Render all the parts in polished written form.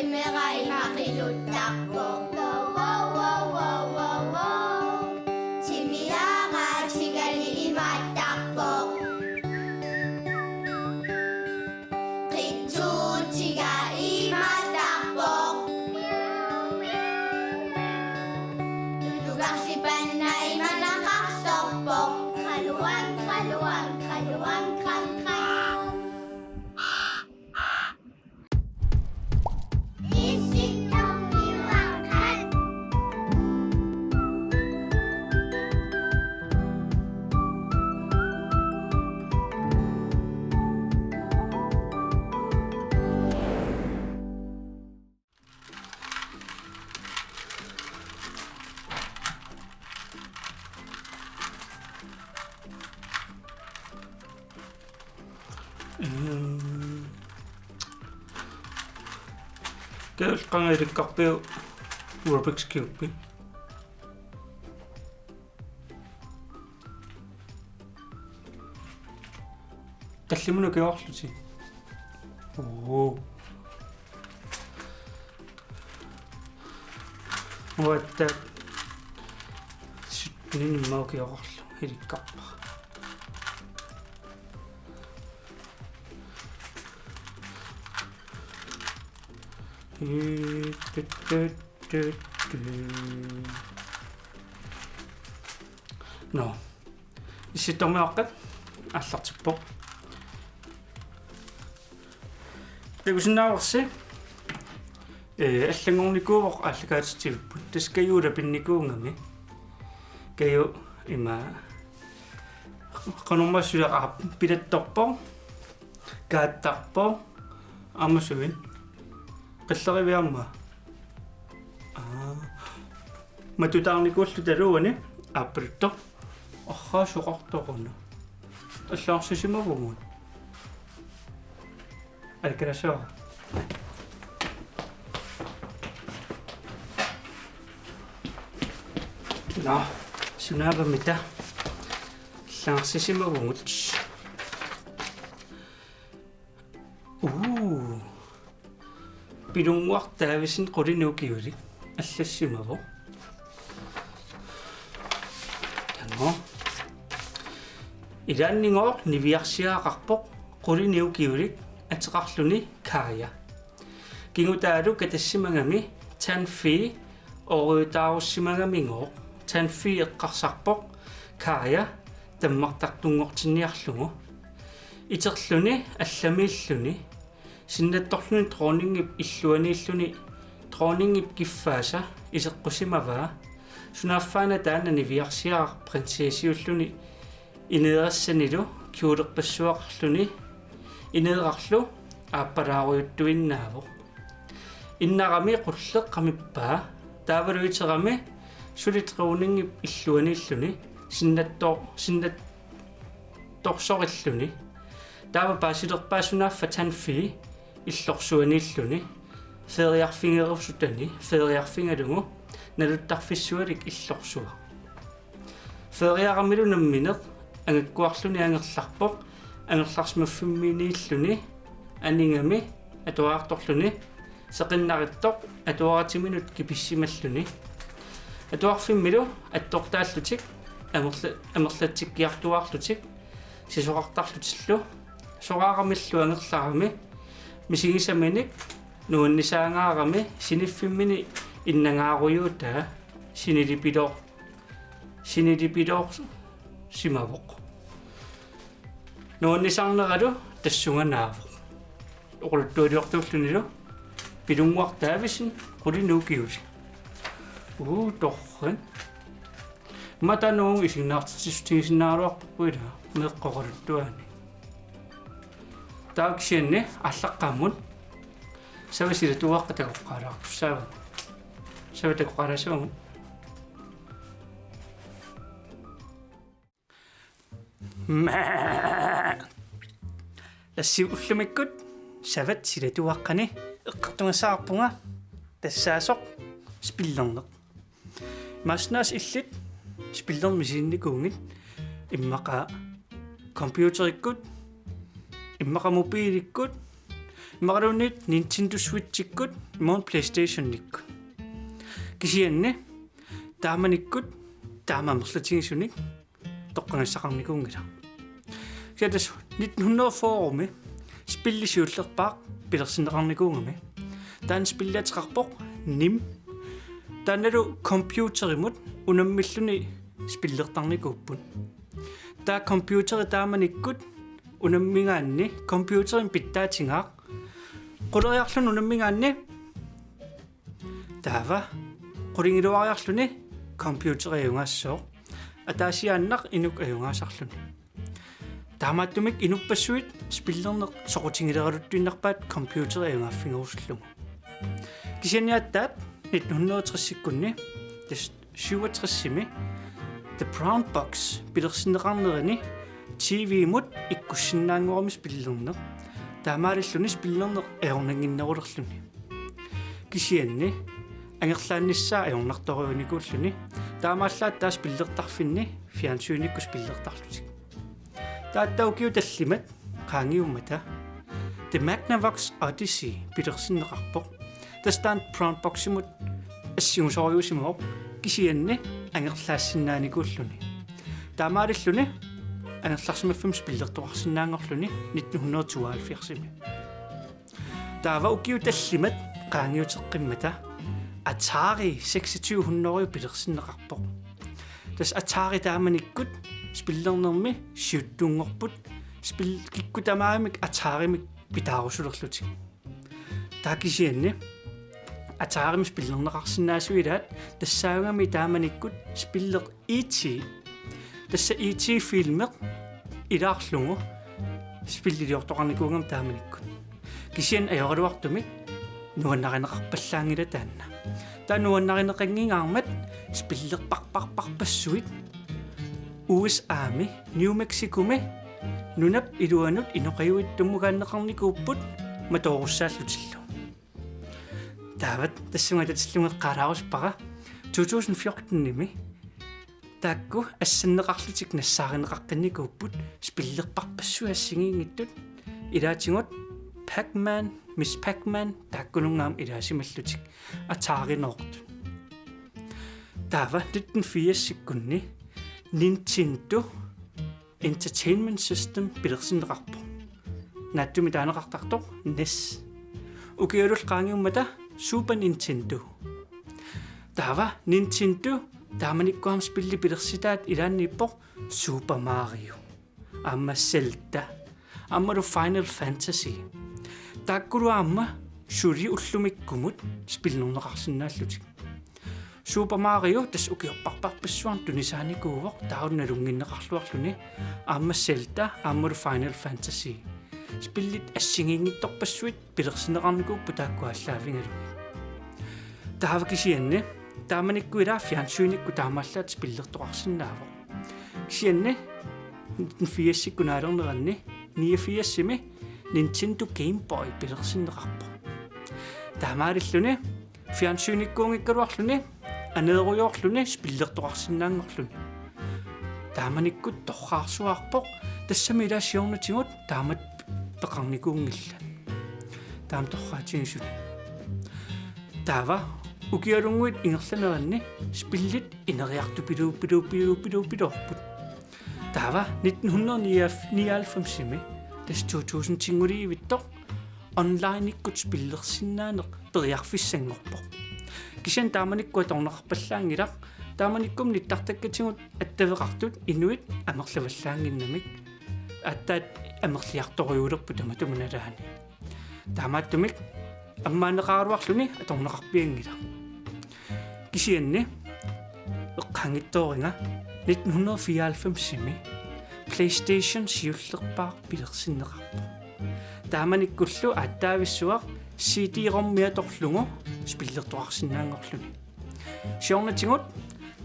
Qimerai maqiluttarpo wow Timiara tigali imattarpo Qittuutiga imattarpo Tutugarsipannai manaqarsorpo Qaluan Qangilikkarpiu Rubik's-kiuppi tallimunu kiorluti What sutnin maukiorlu hilikkarpa No. Issittormiaqqat аллартиппоq. Тегусиннаарси аллагорникууоq аллагаатитсивиппут. Таскаюула пинникуунгами. Каю има qanummassulaqa pilattorpo kaattarpo аммасуин qilleriviarma матутаарникууллу талуани ааппалутто орраасоқарторуна аллаарсисимавгут алкарасоо на сунаавамита аллаарсисимавгут Pilunguartaavisen qulinuukiuli аллассимаво танго илааннингоо нивиарсиаақарпоқ qulinuukiulik атеқарлуни каая кингутаалу катассимагами танфи оруутааруссимагамингоо танфи эққарсарпоқ каая таммартартунгортинниарлугу итерлүни алламииллүни синнатторлуни тронингип иллуанииллуни тронингип киффааса исеққусимаваа сунааффаана таанани виарсиаар принцессиуллуни инеерассанилу киулерпассуақарлуни инеерарлу ааппалааруйуттуиннааву иннарами қуллеққамиппаа таавалуитерами сулитреунингип иллуанииллуни синнатторсориллуни таава паасилерпаасунааффа танфи иллорсуанииллуни фериарфингерусутани фериарфингалугу налуттарфиссуалик иллорсуа фериарамилунамминеқ ангаккуарлуни ангерларпоқ ангерларсмаффимминииллуни анингами атуаарторлуни сеқиннариттоқ атуаратиминут киписсималлуни атуарфиммилу аттортааллутик амерлатсиккиартуаарлутик сисоқартарлутиллу сораарамиллу ангерларами мисигисаминик нуаннисаангаарами синиффиммини иннангааруйуутаа синилипилоо симавоқ нуаннисаарнералу тассунганаавоқ оқулуттуалиортууллунилу пилунгуартаависин qulинуукиуси торрен матануун исигнаартисистигисинааруарпуила меққоқалуттуаани тааксианни аллаққааммут савасила туаққа такоққалаартуссаава сава такоққалаасуаму лассиу уллумиккут сават сила туаққани эққартунгассаарпунга тассаасоқ спиллернеқ маснаас иллит спиллермисиинникуунгит иммаqa компьютериккут иммаqa мобиликкут Marunit Nintendo Switch-ikkut imon PlayStation-nikkut. Kisianne taamanikkut taamammerlatigissunik toqqangassaqarnikuungila. Kiatas 1900-forume spillisiullerpaaq pilersineqarnikuungami. Taan spillaatiqarpoq nim taanalu computerimut unammilluni spillertarnikuuppun. Taa computeri taamanikkut unammingaanni computerin pittaatingaaq quleriarlun unammingaanni taava qulingiluariarluni computeriungassoo ataasiaannaq inuk ajungaasarluni taamaattumik inuppassuit spillerneq soqutingileraluttuinnarpaat computeriungaaffingerusullugu kisianiattaat 1960-sikkunni 67-simi The Brown Box pilersineqarnerini TV-mut ikkussinnaanguarmis pillerneq taamaalilluni spillerneq ajornanginnerulerluni kisianni angerlaannissaa ajornartoriunikuulluni taamaallaat taas pillertarfinni fiansyynikkus pillertarlutik taattaukiu tallimat qaangiummata The Magnavox Odyssey pilersineqarpoq tastaan Brown Boximut assingusoriusimuoq kisianni angerlaassinnaanikuulluni taamaalilluni анерларсимаффам спиллертуарсинаангорлуни 1972-сими таава укиу таллимат qaangiuteqqimata Atari 2600 pilersineqarpoq tas Atari taamanikkut spillernermi siuttuungorput kikkutamaamik Atarimik pitaarusulerlutik taakisianni Atari spillerneqarsinnaasuilaat tassaungami taamanikkut spiller E.T. Tässä IT-filmer ilaarlungu spilliliortoqarnikuungam taamanikkut kisian ajorluartumik nuannarineqarpallaangila taanna taa nuannarineqangingaarmat spillerparparparpassuit USA-mi New Mexico-mi nunap iluanut inoqajuittummugaanneqarnikuupput matoorussaallutillu taavat tassungatatillungeqqaalaaruspaqa 2014-nimi taakku assanneqarlutik nassaaриneqaqqannikuupput spillerparpassuassingiingittut ilaatingut Pac-Man Miss Pac-Man taakkunungaam ilaasimallutik ataarineortut taava 1980-sikkunni Nintendo Entertainment System pilersineqarpo naattumi taaneqartartoq NES ukiulul qaangiummata Super Nintendo taava Nintendo taamanikkuam spilli pilersitaat ilaanniippoq Super Mario amma Zelda amma Final Fantasy taakkuluaamma suli ullumikkumut spillerneqarsinnaallutik Super Mario tas ukiorparparpassuarn tunisaanikuuvoq taunalunginneqarluarluni amma Zelda amma Final Fantasy spillit assingiingittorpassuit pilersineqarnikuuppu taakkuallaavingalugi taava kisianne taamanikkuilaa fiansyynikku taamaallaat spillertoqarsinnaavoq kisianne 1984-sikkunaalerneranni 89-simi Nintendo Game Boy pilersineqarpo taamaalilluni fiansyynikkuungikkaluarluni aneeruyorluni spillertoqarsinnaangorluni taamanikkut torraarsuarpoq tassami ilaasiornutigut taamat peqarnikuungilla taam torraatigisuni taava ukialunguit ingerlaneranni spillit ineriartupiluuppiluuppiluuppiluuppiluorput taava 1999-simi tas 2000-tinguliivittoq online ikkut spillersinnaaneq periarfissangorpoq kisian taamanikkua torneqarpallaangilaq taamanikkum nittartakkatigut attaveqartut inuit amerlavallaanginnamik attaat amerliartoriulerpu tamatumunalaani taamaattumik аммаанеқаруарлуни аторнеқарпиангила кисианни эққангиттооринга 1994-сими PlayStation сиуллерпаар пилерсиннеқарпо тааманиккуллу аттаависсуақ CD-rom-миаторлугу спиллертуарсинаангорлуни сиорнатигут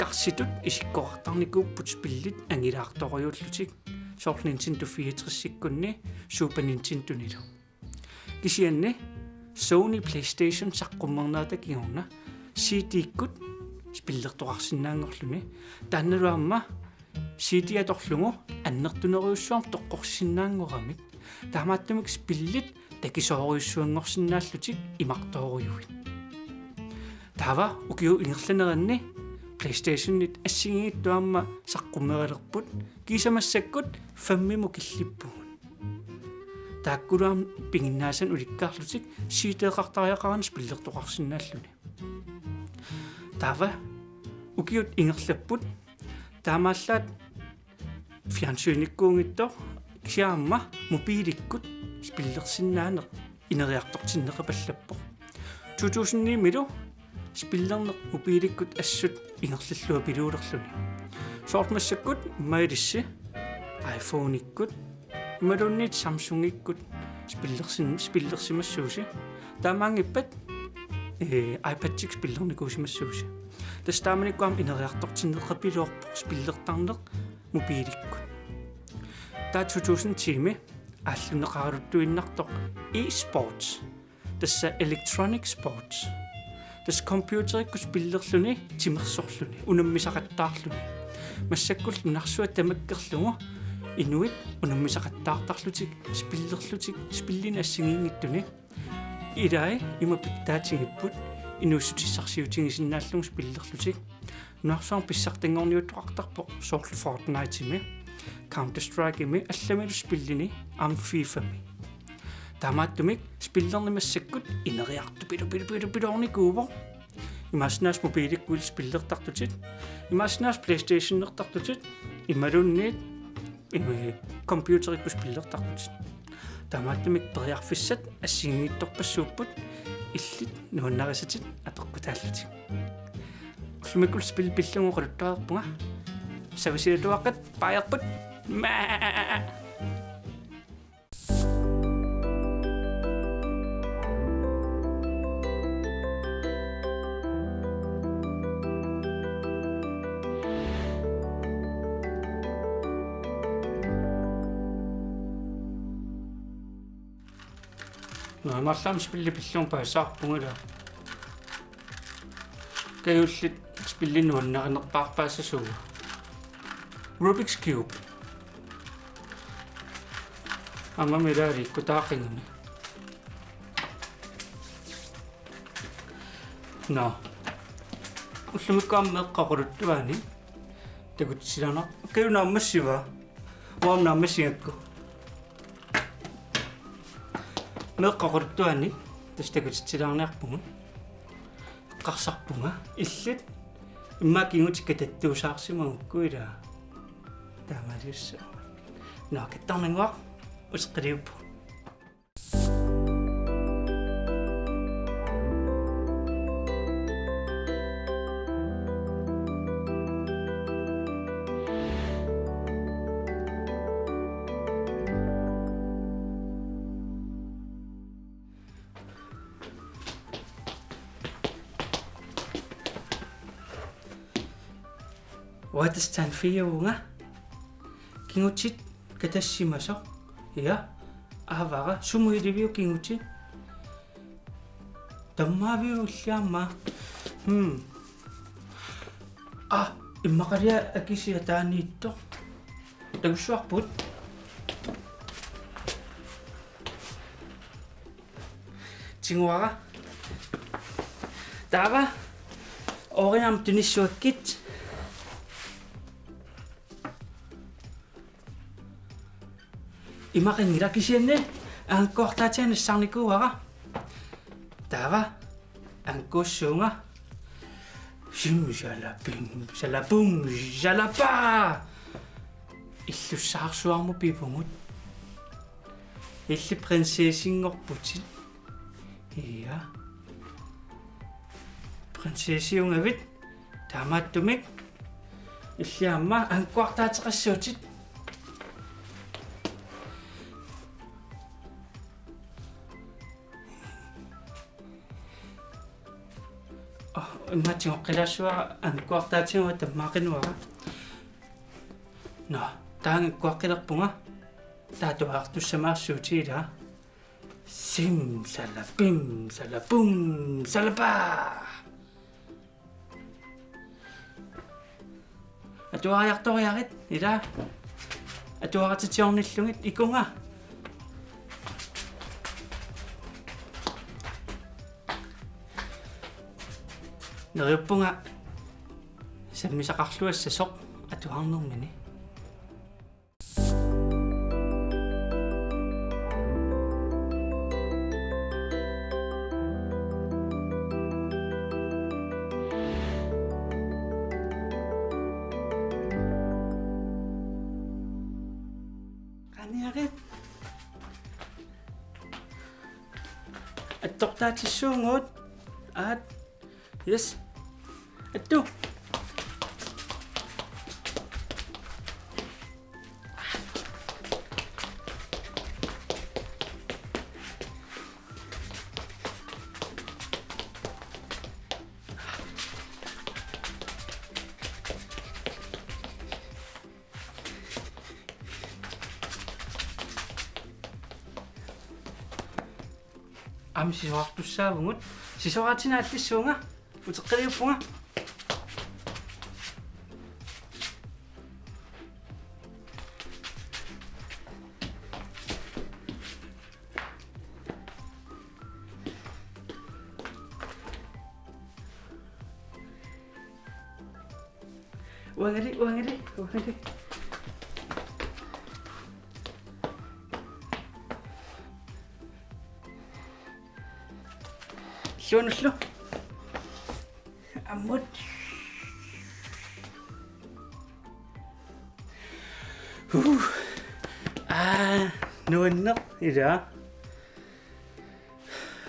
карситут исиккоартарникууппут спиллит ангилаарториуллутик соор Nintendo 64-сиккунни Super Nintendo-нилу кисианни Sony PlayStation саққуммернаатакигорна CD-кут спиллертуарсинаангорлуни таанналуамма CD-аторлугу аннертунериуссуарм тоққорсинаангорамик таамааттумик спиллит такисоориуссуангорсинааллутик имартоориуит тава укиу ингерланеранни PlayStation-нит ассигигит туамма саққумерилерпут кисамассаккут фаммиму киллиппугут тааккулаам пингиннаасан уликкаарлутик сиитеэқартариақарнис пиллертоқарсинааллуни тава укиут ингерлаппут таамааллаат фиансуиниккуунгиттоо кисаамма мобиликкут спиллерсиннаанеқ инериартортиннеқапаллаппо 2009 милу спиллернеқ мобиликкут ассут ингерллуа пилуулерлуни соортмассаккут маилисси iPhone-иккут ималуннит Samsung-иккут спиллерсимассууси таамаангиппат iPad-тик спиллерникуусимассууси тастааманиккуам инериартортиннеқапилуорпо спиллертарнеқ мобиликкут та 2010-ми ааллунеқаралуттуиннартоқ e-sports тасса electronic sports тас компьютериккус пиллерлүни тимерсорлүни унаммисақаттаарлүни массаккул нарсуа тамаккерлугу инуит унаммисақаттаартарлутик спиллерлутик спиллин ассигингиттуни илай имапиттаатигиппут инуссутиссарсиутигисиннааллугу спиллерлутик нуарсуар писсартангорниуттоқартарпо соорлу Fortnite-ми Counter Strike-ми алламилу спиллини FIFA-ми таамааттумик спиллернимассаккут инериарту пилорникуувор имаснаас мобиликкуил спиллертартутит имаснаас PlayStation-нертартутит ималунниит компьютерикку спиллертартутит таамааттумик периарфиссат ассигингитторпассууппут иллит нуаннарисатит атоққутааллутик уллумиккул спилл пиллунгоқалуттаарпунга сависилатуаққат паярпут Марлам спилли пиллуун паасаарпунгала каюллит спиллинуаннаринерпаарпаассасуу Rubik's Cube аммамилаали кутаақингуни но уллумиккааммеэққақулуттуаани такутсилана каюнааммассива уамнааммассигакку меэққақулуттуаани тастакутсилаарниарпугу қарсарпунга иллит иммакингутикка таттуусаарсимагуккуила таамалиусса наакаттарнангуақ усеққилиуппу Waterstand 4 unga kingutit katassimasoq ja avara sumuiliviu kingutit tammaviu ullaamma immaqalia akisia taaniitto tagussuarput tinguara tava oriam tunissuakkit имақингила кисианне аанкуартаатианассарникууара тава анкуссуунга симжалапин салапун жалапа иллуссаарсуарму пипугут илли принцессингорпутит иа принцессиунгавит таамааттумик иллиамма анкуартаатеқассуутит матио қилассуара анкуартаатигуа таммаақинуара но таангкуаққилерпунга таатуаартуссамаарсуутиила сим салапим салапум салапа атуариарториарит ила атуаратитиорниллугит икунга Neriuppunga sammisaqarluassassoq atuarnermini. Qaniarit. Attortaatissuunguut aat yes attu amsisoartussaavungut sisoratinaallissuunga uteqqiliuppunga Wangari. Llunullu. Ammut. Nuunneq ila.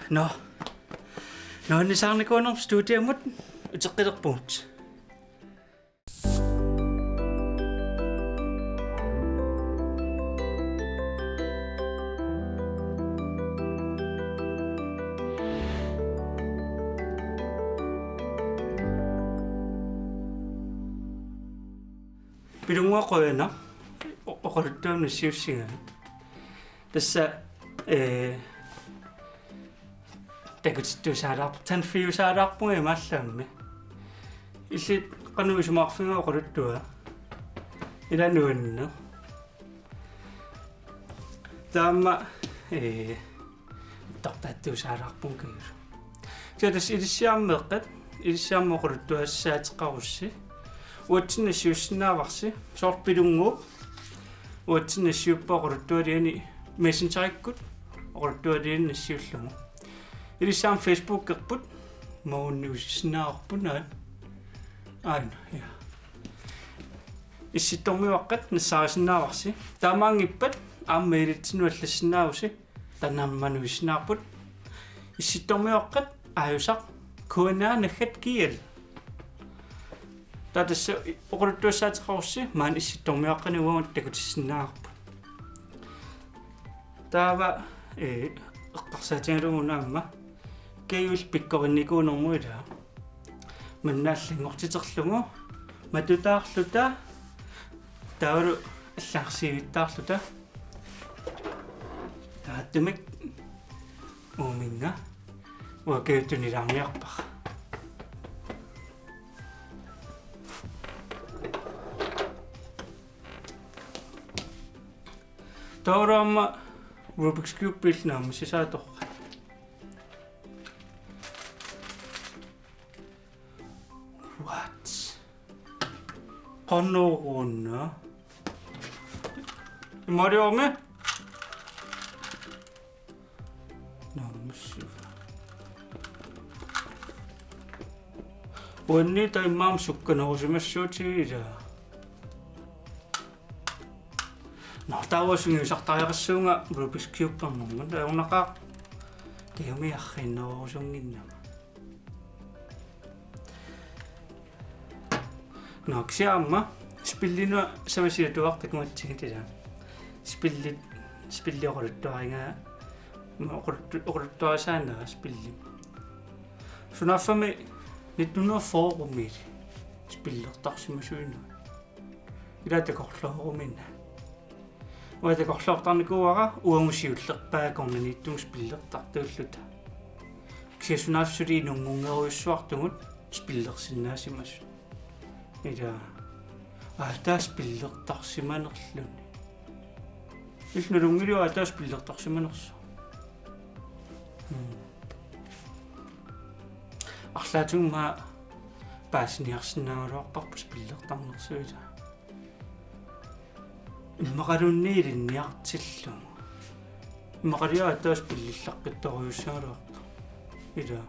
No nisarnikuunerp studiamut uteqqilerpungut. Pilunguaqoyana oqaluttuamni siussinga tassa takutittuusaalаарp tanfiusaalаарpunga imaallammi illit qanuisumaarfinga oqaluttua ilanuanna taamma tartaattuusaalаарpun kiilu tadas ilissiarmeeqqat oqaluttuassaateqqarussi uatsinna siussinaavarsi soorpilunguup uatsinna siuppaoquluttualiani messengerikkut oquluttualiani nassiullugu ilissaam Facebook-erput maunniusissinaaorpun aina ja issittormiuaqqat nassarisinaavarsi taamaangippat aammailitsinu allassinaavusi tannaammanuissinаарput issittormiuaqqat aajusaq kuanaa naggat kial Tadassa oquluttuassaateqarussi maan issittormiaqqaniuagut takutissinnaarpu. Taava eqqarsaatigaluguna kayul pikkorinikuunermuila mannaallingortiterlugu matutaarluta taulu аллаарсивиттаарлута тааттумик ууминга уакеутунилаарниарпар Taurama Rubik's Cube pilnaam sisaatorqa. What? Qannuuruunna. Mariorme? Naamussiva. Wanni taimmaam sukkanerusimassuutiila. Taawassungiusartariaqassuunga Rubik's Cube-parnumma taornaqaaq kiumiarrinneruusunginnama naaksiaamma spillina savasiatuartakumatsigitilaa spillioquluttuaringa oquluttuarisaanaa spilli sunaaffami 1904 spillertarsimasuinu ilatakorlorumina Uatakorlortarnikuara uangusiullerpaakornaniittumus pillertartuulluta. Kiasunaafsuli nungungeruissuartugut spillersinnaasimas. Ida taas pillertarsimanerluni. Ilnulungiliu taas pillertarsimanersu. Arlaatunga паасниарсинаагалуарпарпус пиллертарнерсуита иммақалунниилинниартиллу иммақалиаа таас пиллиллаққитторюссаалуарта ила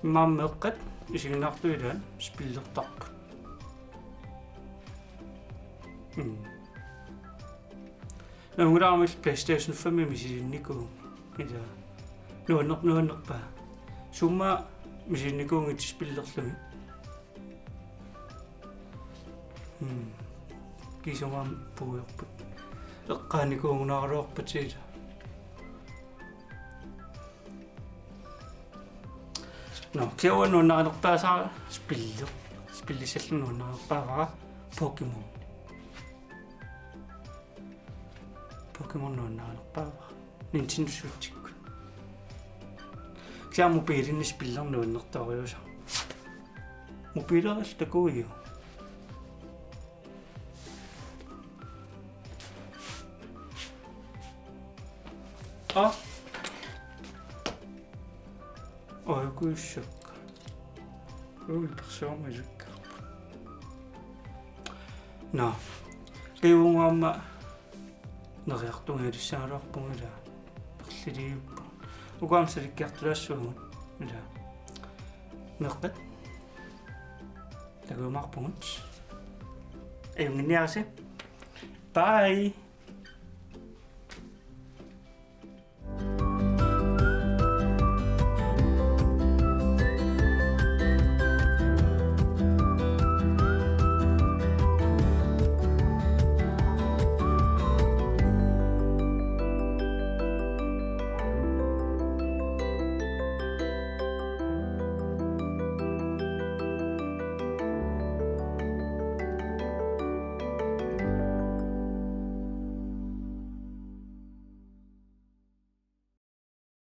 маммеққат исигнаартуилаан спиллертарпу нунграамил PlayStation 5 мисилинникуу ила нуаннерпаа сумма мисилинникуунгит спиллерлуги кисомам пуйерпут эққааникуунгунааруарпатиила no кеуаннуунаарнерпаасаа спиллисаллунуунаарпаавара Pokemon нуунаарнерпаавара Nintendo Switch киа мобилиннис пиллернууннэртариуса мобилерал такуиу Ойгуйшок. Ой, персоонажик. На. Кеунгамма неряартунгалиссаалуарпунгила. Перлилиуппа. Угаамсаликкиартулаассуугун. ила. Мерпат. Тагумарпунгут. Эйунгниараси. Bye.